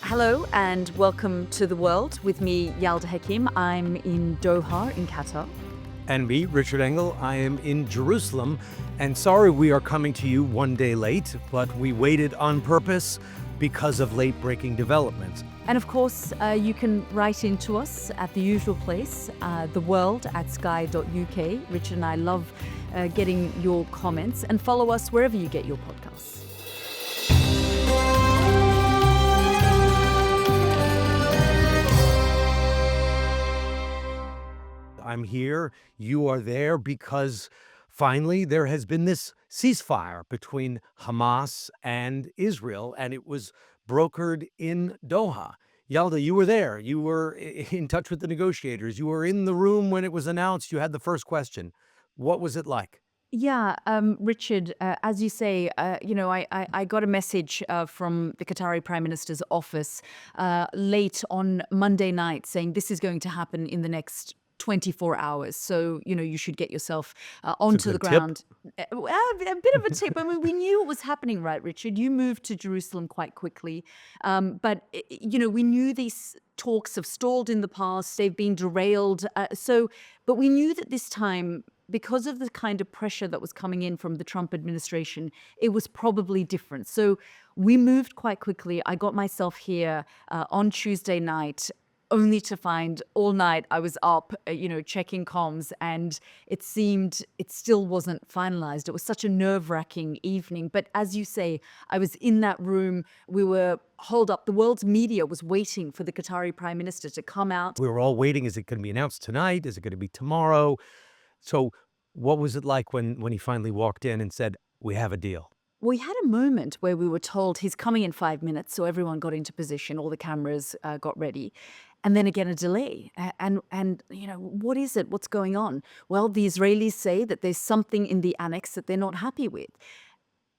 Hello and welcome to the world with me, Yalda Hakim. I'm in Doha in Qatar. And me, Richard Engel, I am in Jerusalem. And sorry we are coming to you one day late, but we waited on purpose because of late breaking developments. And of course, you can write into us at the usual place, theworld@sky.uk. Richard and I love getting your comments, and follow us wherever you get your podcasts. I'm here, you are there, because finally there has been this ceasefire between Hamas and Israel, and it was brokered in Doha. Yalda, you were there. You were in touch with the negotiators. You were in the room when it was announced. You had the first question. What was it like? Yeah, Richard, as you say, I got a message from the Qatari Prime Minister's office late on Monday night saying this is going to happen in the next 24 hours. So, you should get yourself It's a onto the good tip. ground. A bit of a tip. I mean, we knew what was happening, right, Richard? You moved to Jerusalem quite quickly. But we knew these talks have stalled in the past. They've been derailed. But we knew that this time, because of the kind of pressure that was coming in from the Trump administration, it was probably different. So we moved quite quickly. I got myself here on Tuesday night, only to find all night I was up, checking comms, and it seemed it still wasn't finalized. It was such a nerve-wracking evening. But as you say, I was in that room. We were holed up. The world's media was waiting for the Qatari Prime Minister to come out. We were all waiting. Is it going to be announced tonight? Is it going to be tomorrow? So what was it like when he finally walked in and said, we have a deal? We had a moment where we were told he's coming in 5 minutes, so everyone got into position, all the cameras got ready, and then again a delay. What is it? What's going on? Well, the Israelis say that there's something in the annex that they're not happy with.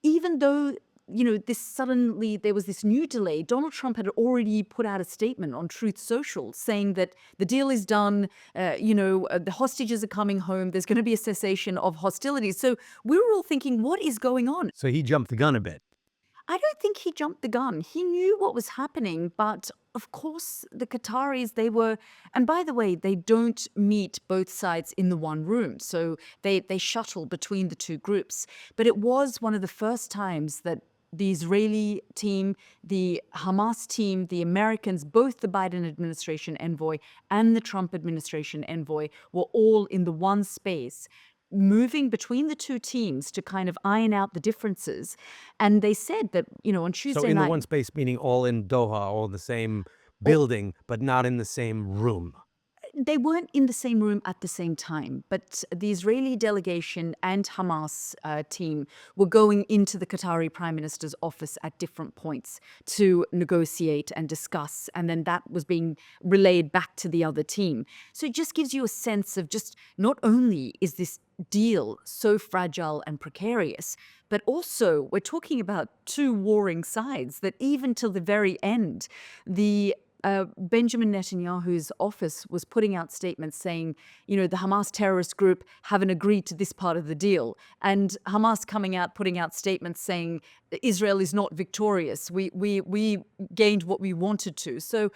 Even though there was this new delay. Donald Trump had already put out a statement on Truth Social saying that the deal is done. The hostages are coming home. There's going to be a cessation of hostilities. So we were all thinking, what is going on? So he jumped the gun a bit. I don't think he jumped the gun. He knew what was happening, but of course the Qataris, and by the way, they don't meet both sides in the one room. So they shuttle between the two groups. But it was one of the first times that the Israeli team, the Hamas team, the Americans, both the Biden administration envoy and the Trump administration envoy were all in the one space, moving between the two teams to kind of iron out the differences. And they said that, on Tuesday So in night, the one space, meaning all in Doha, all in the same building, but not in the same room. they weren't in the same room at the same time, but the Israeli delegation and Hamas team were going into the Qatari Prime Minister's office at different points to negotiate and discuss, and then that was being relayed back to the other team. So it just gives you a sense of just not only is this deal so fragile and precarious, but also we're talking about two warring sides that even till the very end, the Benjamin Netanyahu's office was putting out statements saying, the Hamas terrorist group haven't agreed to this part of the deal. And Hamas coming out, putting out statements saying Israel is not victorious. We gained what we wanted to. So,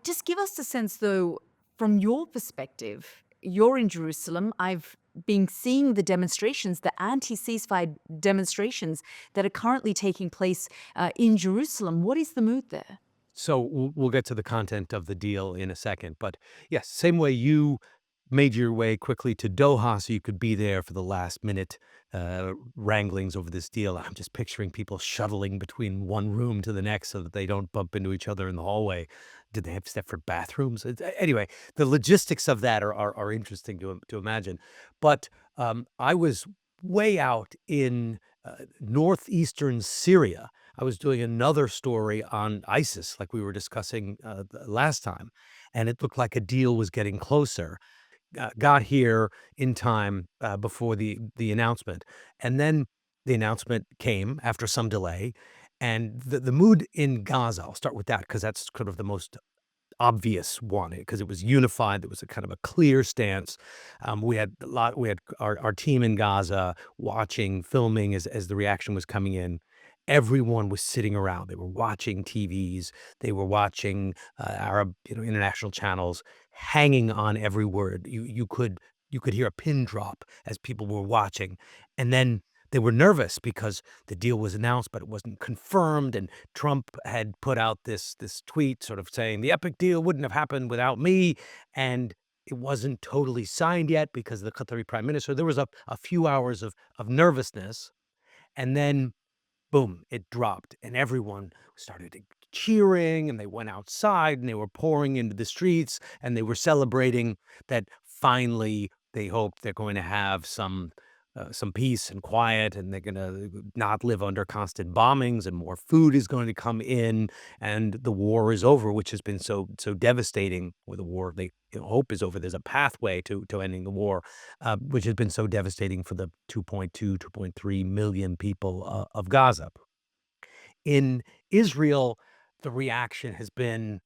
just give us a sense, though, from your perspective. You're in Jerusalem. I've been seeing the demonstrations, the anti-ceasefire demonstrations that are currently taking place in Jerusalem. What is the mood there? So we'll get to the content of the deal in a second. But yes, same way you made your way quickly to Doha so you could be there for the last minute wranglings over this deal. I'm just picturing people shuttling between one room to the next so that they don't bump into each other in the hallway. Did they have separate bathrooms? Anyway, the logistics of that are interesting to imagine. But I was way out in northeastern Syria. I was doing another story on ISIS, like we were discussing last time, and it looked like a deal was getting closer. Got here in time before the announcement, and then the announcement came after some delay, and the mood in Gaza. I'll start with that because that's kind of the most obvious one, because it was unified. There was a kind of a clear stance. We had our team in Gaza watching, filming as the reaction was coming in. everyone was sitting around. They were watching TVs. They were watching Arab, international channels, hanging on every word. You could hear a pin drop as people were watching, and then they were nervous because the deal was announced, but it wasn't confirmed. And Trump had put out this tweet, sort of saying the epic deal wouldn't have happened without me, and it wasn't totally signed yet because of the Qatari prime minister. There was a few hours of nervousness, and then boom, it dropped, and everyone started cheering, and they went outside, and they were pouring into the streets, and they were celebrating that finally they hope they're going to have some peace and quiet, and they're gonna not live under constant bombings, and more food is going to come in, and the war is over, which has been so devastating. With the war, they hope is over. There's a pathway to ending the war, which has been so devastating for the 2.3 million people of Gaza. In Israel, the reaction has been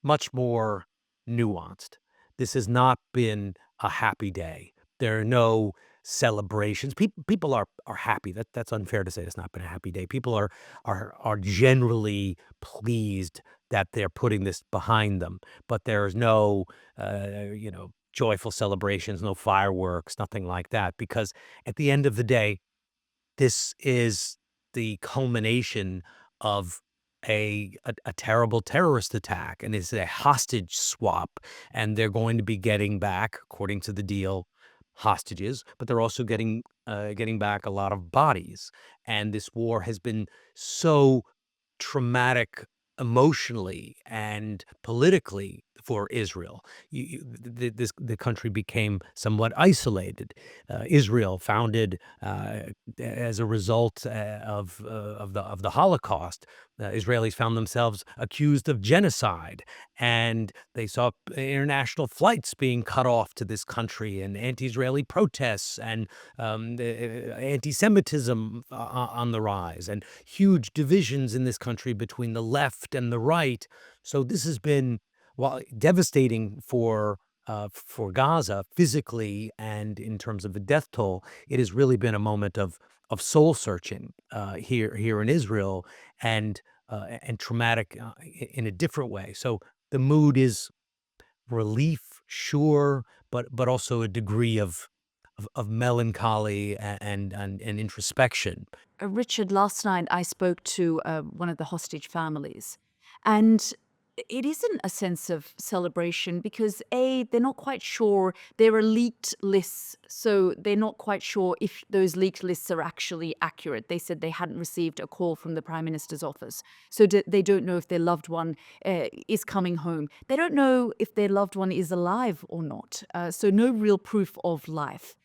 much more nuanced. This has not been a happy day. There are no celebrations. People are happy. That's unfair to say it's not been a happy day. People are generally pleased that they're putting this behind them, but there's no joyful celebrations, no fireworks, nothing like that. Because at the end of the day, this is the culmination of a terrible terrorist attack, and it's a hostage swap, and they're going to be getting back, according to the deal, hostages, but they're also getting back a lot of bodies, and this war has been so traumatic emotionally and politically for Israel. The country became somewhat isolated. Israel, founded as a result of the Holocaust, Israelis found themselves accused of genocide, and they saw international flights being cut off to this country, and anti-Israeli protests, and anti-Semitism on the rise, and huge divisions in this country between the left and the right. So this has been, while devastating for Gaza physically and in terms of the death toll, it has really been a moment of soul searching here in Israel, and traumatic in a different way. So the mood is relief, sure, but also a degree of melancholy and introspection. Richard, last night I spoke to one of the hostage families, and it isn't a sense of celebration because A, they're not quite sure. There are leaked lists, so they're not quite sure if those leaked lists are actually accurate. They said they hadn't received a call from the Prime Minister's office, so they don't know if their loved one is coming home. They don't know if their loved one is alive or not, so no real proof of life.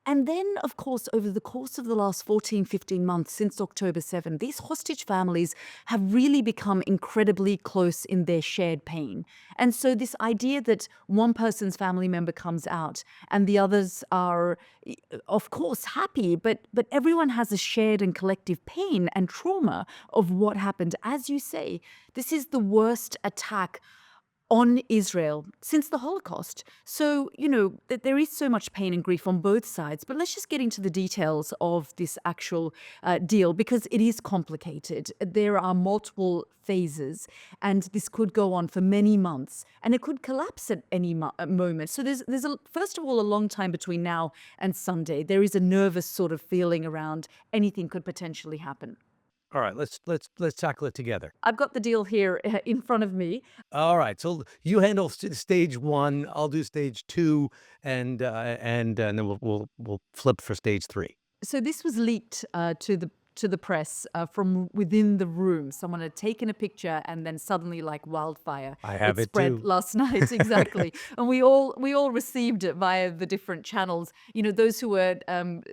And then, of course, over the course of the last 14, 15 months since October 7, these hostage families have really become incredibly close in their shared pain. And so this idea that one person's family member comes out and the others are, of course, happy, but everyone has a shared and collective pain and trauma of what happened. As you say, this is the worst attack on Israel since the Holocaust. So, there is so much pain and grief on both sides. But let's just get into the details of this actual deal because it is complicated. There are multiple phases, and this could go on for many months, and it could collapse at any moment. So there's first of all, a long time between now and Sunday. There is a nervous sort of feeling around anything could potentially happen. All right, let's tackle it together. I've got the deal here in front of me. All right, so you handle stage one, I'll do stage two, and then we'll flip for stage three. So this was leaked to the press from within the room. Someone had taken a picture, and then suddenly, like wildfire, I have it it spread too. last night. Exactly, and we all received it via the different channels. Those who were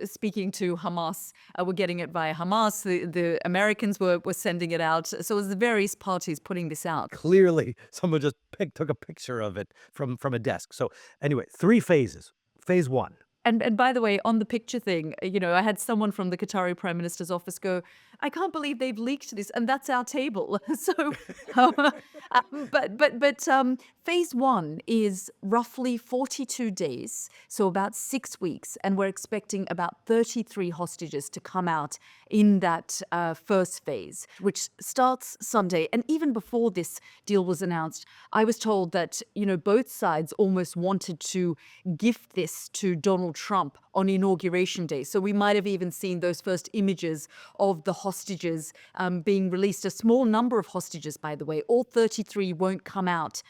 speaking to Hamas were getting it via Hamas. The Americans were sending it out. So it was the various parties putting this out. Clearly, someone just took a picture of it from a desk. So anyway, three phases. Phase one. And by the way, on the picture thing, I had someone from the Qatari Prime Minister's office go, "I can't believe they've leaked this, and that's our table." So, but Phase one is roughly 42 days, so about 6 weeks, and we're expecting about 33 hostages to come out in that first phase, which starts Sunday. And even before this deal was announced, I was told that, both sides almost wanted to gift this to Donald Trump on Inauguration Day. So we might have even seen those first images of the hostages being released. A small number of hostages, by the way. All 33 won't come out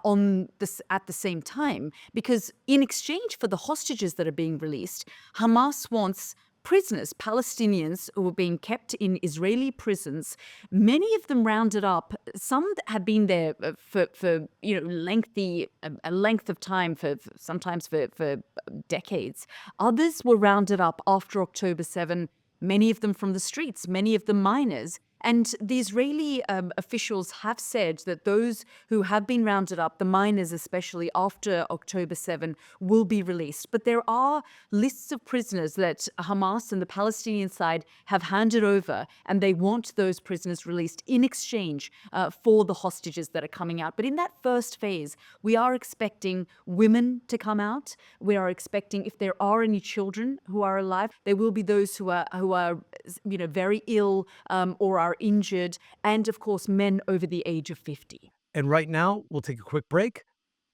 on this at the same time, because in exchange for the hostages that are being released, Hamas wants prisoners, Palestinians who are being kept in Israeli prisons, many of them rounded up. Some have been there for lengthy a length of time, sometimes for decades. Others were rounded up after October 7, many of them from the streets, many of them minors. And the Israeli officials have said that those who have been rounded up, the minors especially after October 7, will be released. But there are lists of prisoners that Hamas and the Palestinian side have handed over, and they want those prisoners released in exchange for the hostages that are coming out. But in that first phase, we are expecting women to come out. We are expecting, if there are any children who are alive, there will be those who are very ill or are injured, and of course, men over the age of 50. And right now, we'll take a quick break,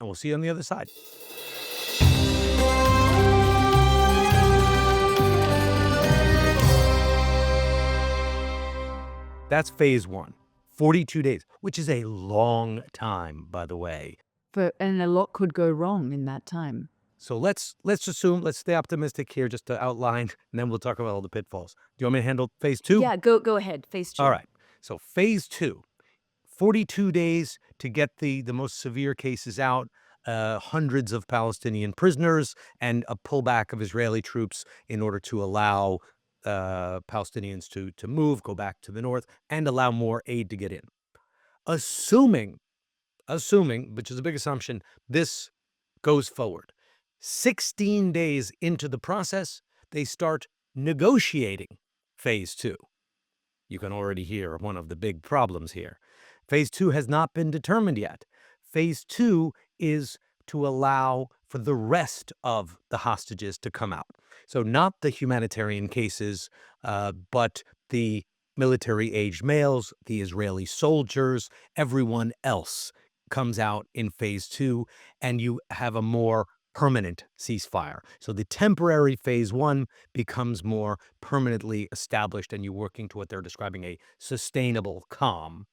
and we'll see you on the other side. That's phase one, 42 days, which is a long time, by the way. And a lot could go wrong in that time. So let's stay optimistic here just to outline, and then we'll talk about all the pitfalls. Do you want me to handle phase two? Yeah, go ahead. Phase two. All right. So phase two, 42 days to get the most severe cases out, hundreds of Palestinian prisoners, and a pullback of Israeli troops in order to allow Palestinians to move, go back to the north, and allow more aid to get in. Assuming, which is a big assumption, this goes forward. 16 days into the process, they start negotiating phase two. You can already hear one of the big problems here. Phase two has not been determined yet. Phase two is to allow for the rest of the hostages to come out. So not the humanitarian cases, but the military-aged males, the Israeli soldiers, everyone else comes out in phase two, and you have a more permanent ceasefire. So the temporary phase one becomes more permanently established, and you're working to what they're describing a sustainable calm.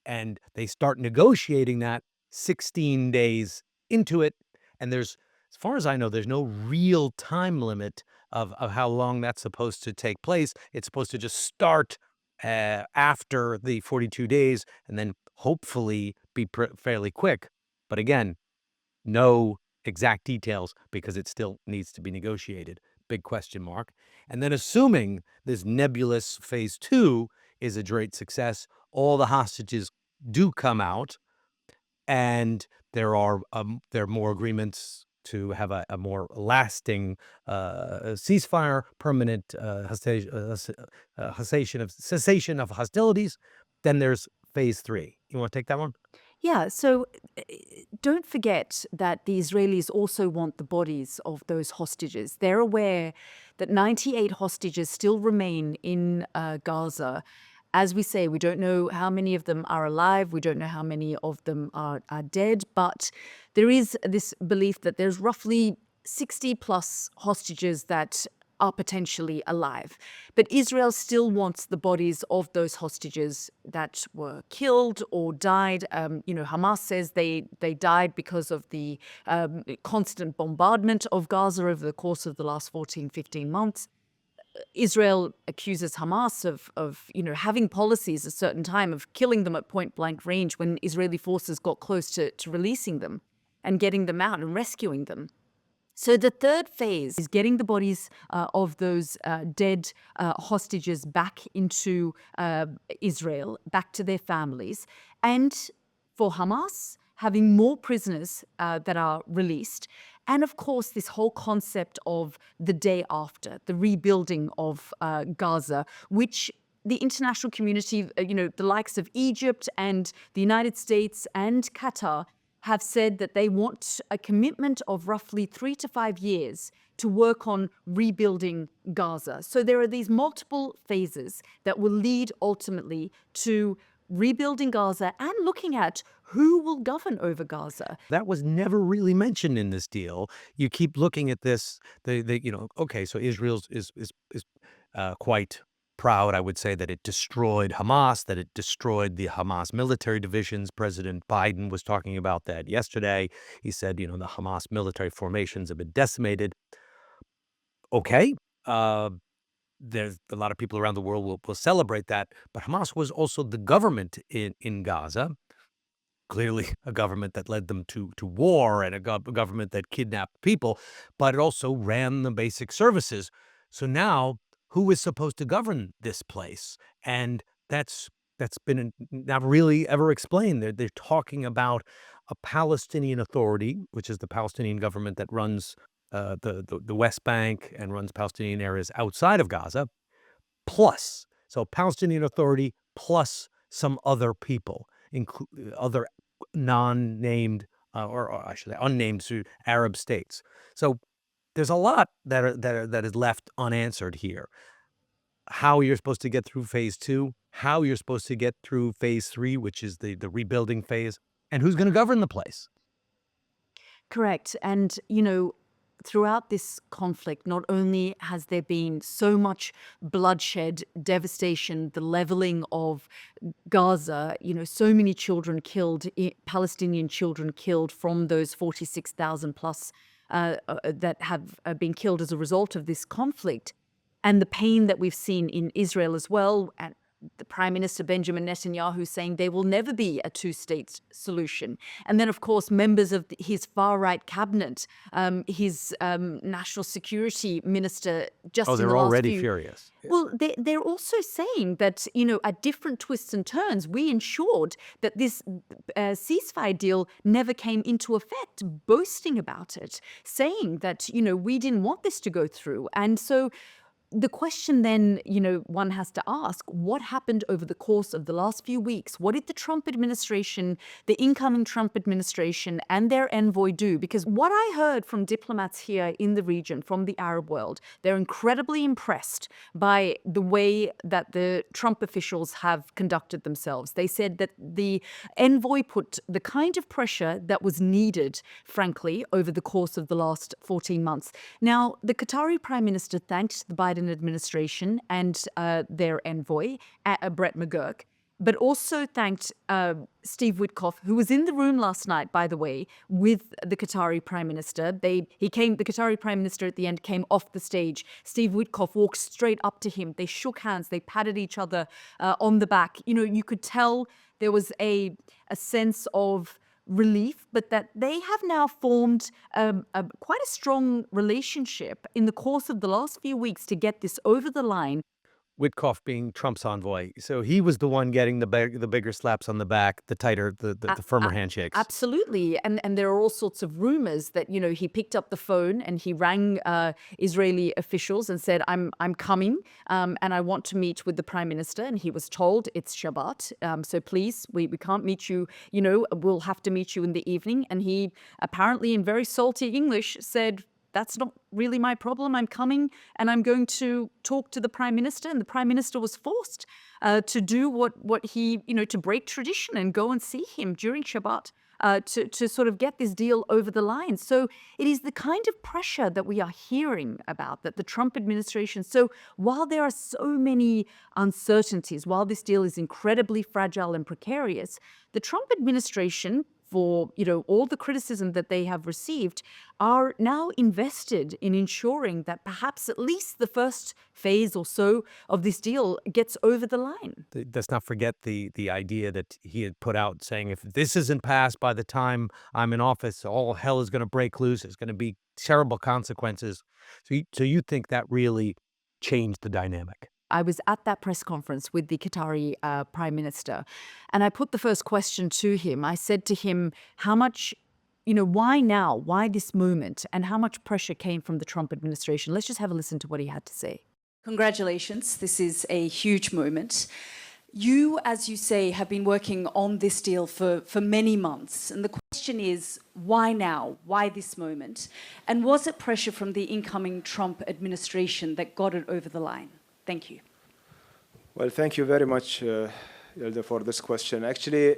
And they start negotiating that 16 days into it. And as far as I know, there's no real time limit of how long that's supposed to take place. It's supposed to just start after the 42 days and then hopefully be fairly quick. But again, no exact details because it still needs to be negotiated. Big question mark. And then assuming this nebulous phase two is a great success, all the hostages do come out, and there are more agreements to have a more lasting ceasefire, permanent cessation of hostilities. Then there's phase three. You want to take that one? Yeah, so don't forget that the Israelis also want the bodies of those hostages. They're aware that 98 hostages still remain in Gaza. As we say, we don't know how many of them are alive. We don't know how many of them are dead. But there is this belief that there's roughly 60 plus hostages that are potentially alive. But Israel still wants the bodies of those hostages that were killed or died. Hamas says they died because of the constant bombardment of Gaza over the course of the last 14, 15 months. Israel accuses Hamas of having policies at a certain time of killing them at point blank range when Israeli forces got close to releasing them and getting them out and rescuing them. So the third phase is getting the bodies of those dead hostages back into Israel, back to their families, and for Hamas, having more prisoners that are released. And of course, this whole concept of the day after, the rebuilding of Gaza, which the international community, the likes of Egypt and the United States and Qatar, have said that they want a commitment of roughly 3 to 5 years to work on rebuilding Gaza. So there are these multiple phases that will lead ultimately to rebuilding Gaza and looking at who will govern over Gaza. That was never really mentioned in this deal. You keep looking at this, okay, so Israel's is quite proud, I would say, that it destroyed Hamas, that it destroyed the Hamas military divisions. President Biden was talking about that yesterday. He said, the Hamas military formations have been decimated. Okay. There's a lot of people around the world will celebrate that, but Hamas was also the government in Gaza. Clearly a government that led them to war and a government that kidnapped people, but it also ran the basic services. So now who is supposed to govern this place? And that's been not really ever explained. They're talking about a Palestinian Authority, which is the Palestinian government that runs the West Bank and runs Palestinian areas outside of Gaza, plus, so Palestinian Authority plus some other people, other non-named, or I should say unnamed Arab states. So there's a lot that is left unanswered here. How you're supposed to get through phase 2, how you're supposed to get through phase 3, which is the rebuilding phase, and who's gonna govern the place. Correct. And, throughout this conflict, not only has there been so much bloodshed, devastation, the leveling of Gaza, so many children killed, Palestinian children killed from those 46,000 plus that have been killed as a result of this conflict, and the pain that we've seen in Israel as well. And the Prime Minister Benjamin Netanyahu saying there will never be a two-state solution. And then, of course, members of his far-right cabinet, his national security minister, just Oh, in the they're last already few... furious. Well, they're also saying that, at different twists and turns, we ensured that this ceasefire deal never came into effect, boasting about it, saying that, we didn't want this to go through. And so the question then, one has to ask, what happened over the course of the last few weeks? What did the Trump administration, the incoming Trump administration, and their envoy do? Because what I heard from diplomats here in the region, from the Arab world, they're incredibly impressed by the way that the Trump officials have conducted themselves. They said that the envoy put the kind of pressure that was needed, frankly, over the course of the last 14 months. Now, the Qatari Prime Minister thanked the Biden administration and their envoy, Brett McGurk, but also thanked Steve Witkoff, who was in the room last night, by the way, with the Qatari Prime Minister. The Qatari Prime Minister at the end came off the stage. Steve Witkoff walked straight up to him. They shook hands. They patted each other on the back. You could tell there was a sense of relief, but that they have now formed quite a strong relationship in the course of the last few weeks to get this over the line. Witkoff being Trump's envoy, so he was the one getting the bigger slaps on the back, the tighter, the firmer handshakes. Absolutely. And there are all sorts of rumors that, he picked up the phone and he rang Israeli officials and said, I'm coming and I want to meet with the prime minister. And he was told it's Shabbat. So please, we can't meet you, we'll have to meet you in the evening. And he apparently in very salty English said, that's not really my problem. I'm coming and I'm going to talk to the prime minister. And the prime minister was forced to do what he, to break tradition and go and see him during Shabbat to sort of get this deal over the line. So it is the kind of pressure that we are hearing about, that the Trump administration. So while there are so many uncertainties, while this deal is incredibly fragile and precarious, the Trump administration, for all the criticism that they have received, are now invested in ensuring that perhaps at least the first phase or so of this deal gets over the line. Let's not forget the idea that he had put out saying, if this isn't passed by the time I'm in office, all hell is going to break loose. There's going to be terrible consequences. So you think that really changed the dynamic? I was at that press conference with the Qatari Prime Minister, and I put the first question to him. I said to him, how much, why now? Why this moment? And how much pressure came from the Trump administration? Let's just have a listen to what he had to say. Congratulations. This is a huge moment. You, as you say, have been working on this deal for many months. And the question is, why now? Why this moment? And was it pressure from the incoming Trump administration that got it over the line? Thank you. Well, thank you very much, Yalda, for this question. Actually,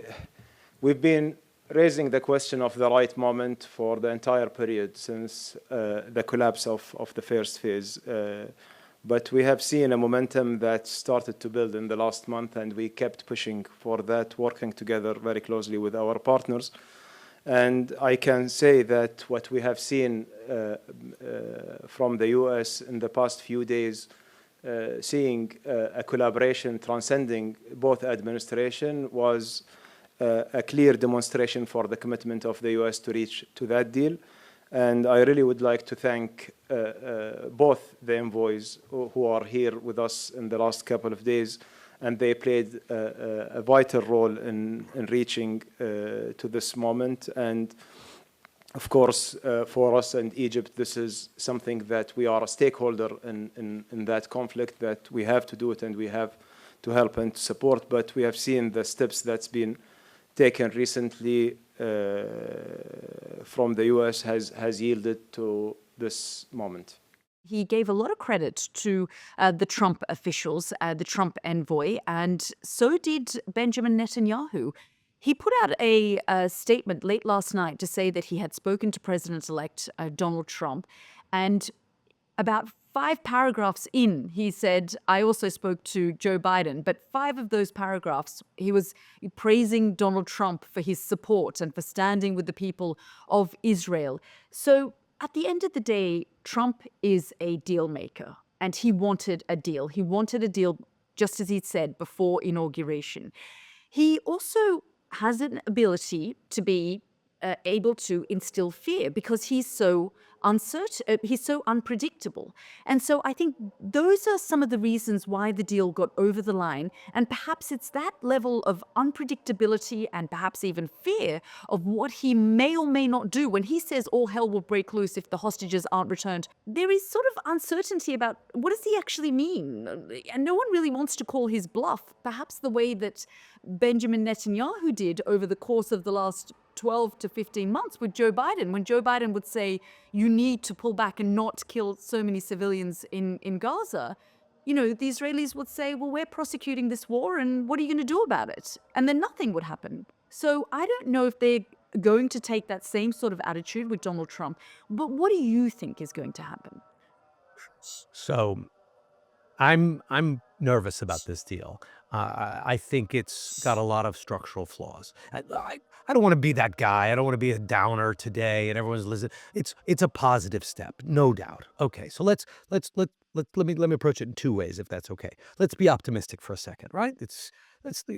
we've been raising the question of the right moment for the entire period since the collapse of the first phase. But we have seen a momentum that started to build in the last month, and we kept pushing for that, working together very closely with our partners. And I can say that what we have seen from the US in the past few days, seeing a collaboration transcending both administration, was a clear demonstration for the commitment of the US to reach to that deal. And I really would like to thank both the envoys who are here with us in the last couple of days, and they played a vital role in reaching to this moment. And of course, for us and Egypt, this is something that we are a stakeholder in that conflict, that we have to do it and we have to help and to support. But we have seen the steps that's been taken recently from the US has yielded to this moment. He gave a lot of credit to the Trump officials, the Trump envoy, and so did Benjamin Netanyahu. He put out a statement late last night to say that he had spoken to President-elect Donald Trump, and about 5 paragraphs in, he said, I also spoke to Joe Biden, but 5 of those paragraphs, he was praising Donald Trump for his support and for standing with the people of Israel. So at the end of the day, Trump is a deal maker, and he wanted a deal. He wanted a deal, just as he said, before inauguration. He also has an ability to be able to instill fear because he's so uncertain, he's so unpredictable. And so I think those are some of the reasons why the deal got over the line. And perhaps it's that level of unpredictability and perhaps even fear of what he may or may not do when he says all hell will break loose if the hostages aren't returned. There is sort of uncertainty about what does he actually mean? And no one really wants to call his bluff, perhaps the way that Benjamin Netanyahu did over the course of the last 12 to 15 months with Joe Biden, when Joe Biden would say, you need to pull back and not kill so many civilians in Gaza. You know, the Israelis would say, well, we're prosecuting this war, and what are you going to do about it? And then nothing would happen. So I don't know if they're going to take that same sort of attitude with Donald Trump, but what do you think is going to happen? So I'm nervous about this deal. I think it's got a lot of structural flaws. I don't want to be that guy. I don't want to be a downer today, and everyone's listening. It's a positive step, no doubt. Okay, so let me approach it in 2 ways, if that's okay. Let's be optimistic for a second, right?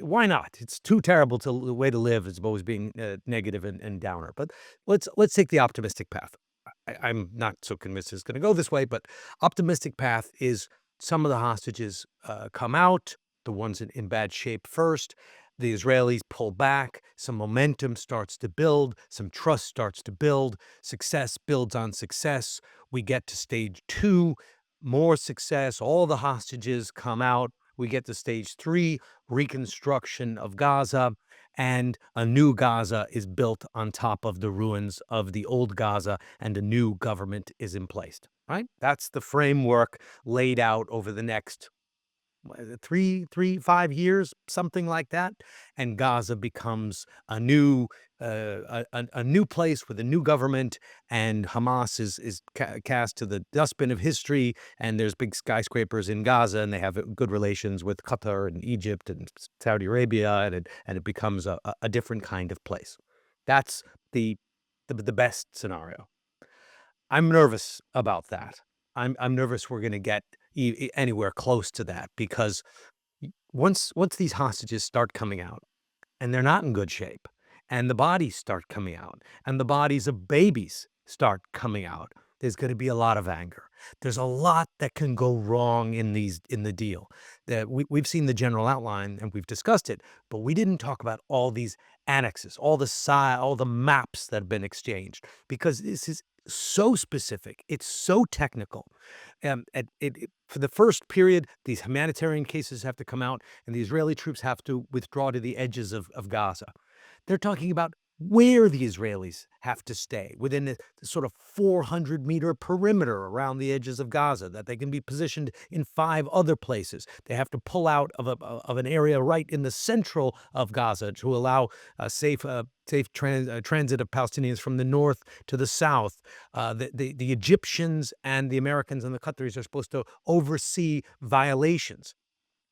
Why not? It's too terrible to the way to live is always being negative and downer. But let's take the optimistic path. I'm not so convinced it's going to go this way, but optimistic path is some of the hostages come out, the ones in bad shape first. The Israelis pull back, some momentum starts to build, some trust starts to build, success builds on success. We get to stage 2, more success, all the hostages come out. We get to stage 3, reconstruction of Gaza, and a new Gaza is built on top of the ruins of the old Gaza, and a new government is in place, right? That's the framework laid out over the next 5 years, something like that, and Gaza becomes a new a new place with a new government, and Hamas is cast to the dustbin of history. And there's big skyscrapers in Gaza, and they have good relations with Qatar and Egypt and Saudi Arabia, and it becomes a different kind of place. That's the best scenario. I'm nervous about that. I'm nervous we're going to get anywhere close to that, because once these hostages start coming out, and they're not in good shape, and the bodies start coming out, and the bodies of babies start coming out, there's going to be a lot of anger. There's a lot that can go wrong in the deal. That we've seen the general outline and we've discussed it, but we didn't talk about all these annexes, all the maps that have been exchanged, because this is so specific. It's so technical. For the first period, these humanitarian cases have to come out, and the Israeli troops have to withdraw to the edges of Gaza. They're talking about where the Israelis have to stay within the sort of 400-meter perimeter around the edges of Gaza, that they can be positioned in 5 other places. They have to pull out of an area right in the central of Gaza to allow safe transit of Palestinians from the north to the south. The Egyptians and the Americans and the Qataris are supposed to oversee violations.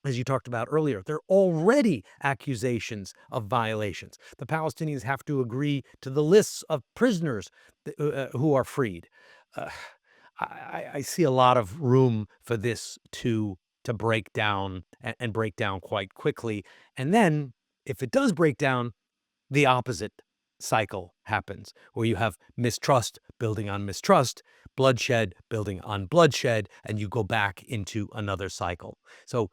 As you talked about earlier, there are already accusations of violations. The Palestinians have to agree to the lists of prisoners who are freed. Uh, I see a lot of room for this to break down, and break down quite quickly. And then, if it does break down, the opposite cycle happens, where you have mistrust building on mistrust, bloodshed building on bloodshed, and you go back into another cycle. So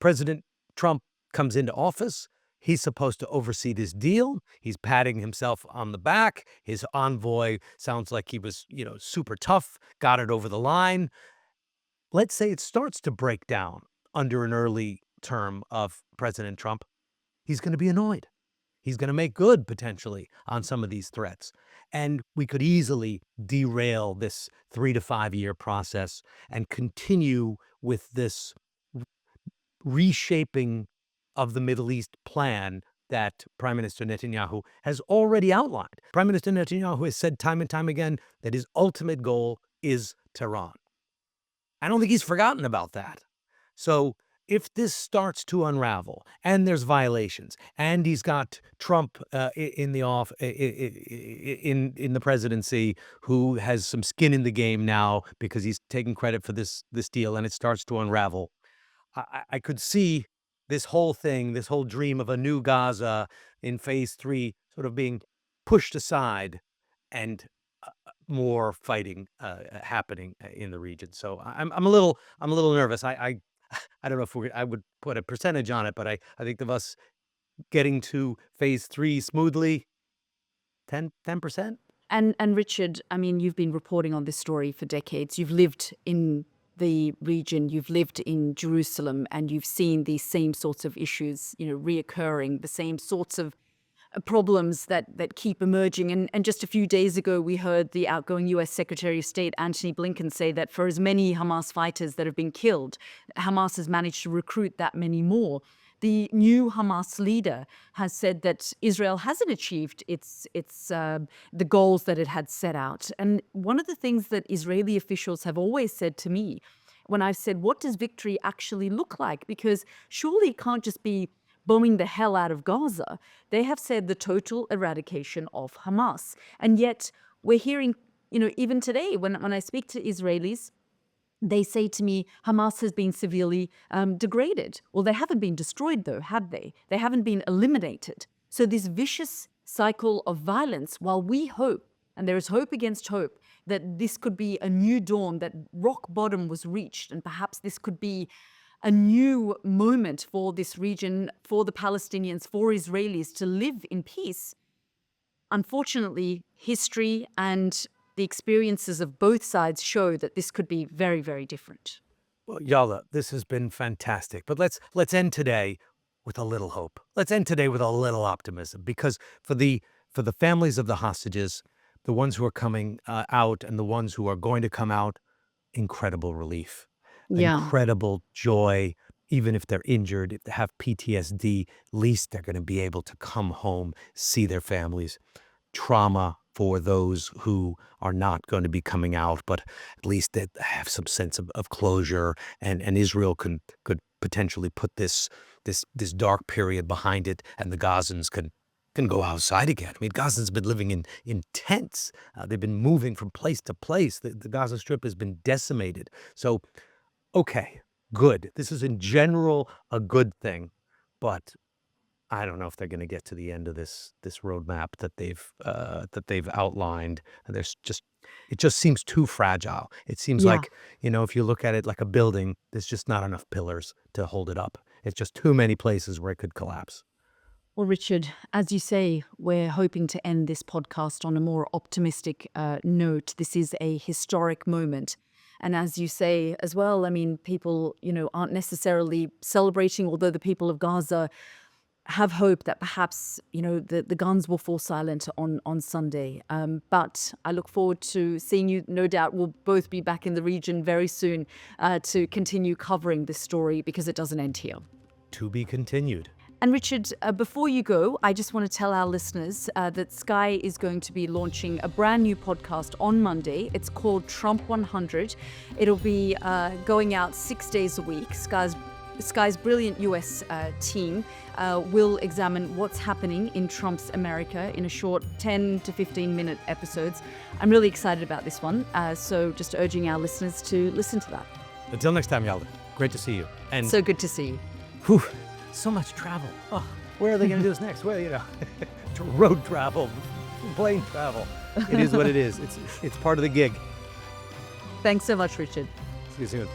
President Trump comes into office. He's supposed to oversee this deal. He's patting himself on the back. His envoy sounds like he was, super tough, got it over the line. Let's say it starts to break down under an early term of President Trump. He's going to be annoyed. He's going to make good, potentially, on some of these threats. And we could easily derail this 3 to 5 year process and continue with this reshaping of the Middle East plan that Prime Minister Netanyahu has already outlined. Prime Minister Netanyahu has said time and time again that his ultimate goal is Tehran. I don't think he's forgotten about that. So if this starts to unravel, and there's violations, and he's got Trump in the presidency, who has some skin in the game now because he's taking credit for this deal, and it starts to unravel, I could see this whole thing, this whole dream of a new Gaza in phase 3, sort of being pushed aside, and more fighting happening in the region. So I'm a little nervous. I don't know if I would put a percentage on it, but I think of us getting to phase 3 smoothly, 10%. And Richard, I mean, you've been reporting on this story for decades. You've lived in the region, you've lived in Jerusalem, and you've seen these same sorts of issues, reoccurring, the same sorts of problems that keep emerging. And just a few days ago, we heard the outgoing U.S. Secretary of State, Antony Blinken, say that for as many Hamas fighters that have been killed, Hamas has managed to recruit that many more. The new Hamas leader has said that Israel hasn't achieved the goals that it had set out. And one of the things that Israeli officials have always said to me when I've said, what does victory actually look like? Because surely it can't just be bombing the hell out of Gaza. They have said the total eradication of Hamas. And yet we're hearing, even today, when I speak to Israelis, they say to me, Hamas has been severely degraded. Well, they haven't been destroyed, though, have they? They haven't been eliminated. So this vicious cycle of violence, while we hope, and there is hope against hope, that this could be a new dawn, that rock bottom was reached, and perhaps this could be a new moment for this region, for the Palestinians, for Israelis to live in peace. Unfortunately, history and the experiences of both sides show that this could be very, very different. Well, Yalda, this has been fantastic. But let's end today with a little hope. Let's end today with a little optimism, because for the families of the hostages, the ones who are coming out and the ones who are going to come out, incredible relief, Yeah. incredible joy. Even if they're injured, if they have PTSD, at least they're going to be able to come home, see their families. Trauma for those who are not going to be coming out, but at least they have some sense of closure, and Israel could potentially put this dark period behind it, and the Gazans can go outside again. I mean, Gazans have been living in tents. They've been moving from place to place. The Gaza Strip has been decimated. So, okay, good. This is in general a good thing, but I don't know if they're going to get to the end of this roadmap that they've outlined. It just seems too fragile. It seems Yeah. like, if you look at it like a building, there's just not enough pillars to hold it up. It's just too many places where it could collapse. Well, Richard, as you say, we're hoping to end this podcast on a more optimistic note. This is a historic moment. And as you say as well, I mean, people, aren't necessarily celebrating, although the people of Gaza have hope that perhaps, the guns will fall silent on Sunday. But I look forward to seeing you. No doubt we'll both be back in the region very soon to continue covering this story, because it doesn't end here. To be continued. And Richard, before you go, I just want to tell our listeners that Sky is going to be launching a brand new podcast on Monday. It's called Trump 100. It'll be going out 6 days a week. Sky's brilliant US team will examine what's happening in Trump's America in a short 10 to 15-minute episodes. I'm really excited about this one, so just urging our listeners to listen to that. Until next time, Yalda. Great to see you. And So good to see you. whew, so much travel. Oh, where are they going to do this next? Well, road travel, plane travel. It is what it is. It's part of the gig. Thanks so much, Richard. See you soon.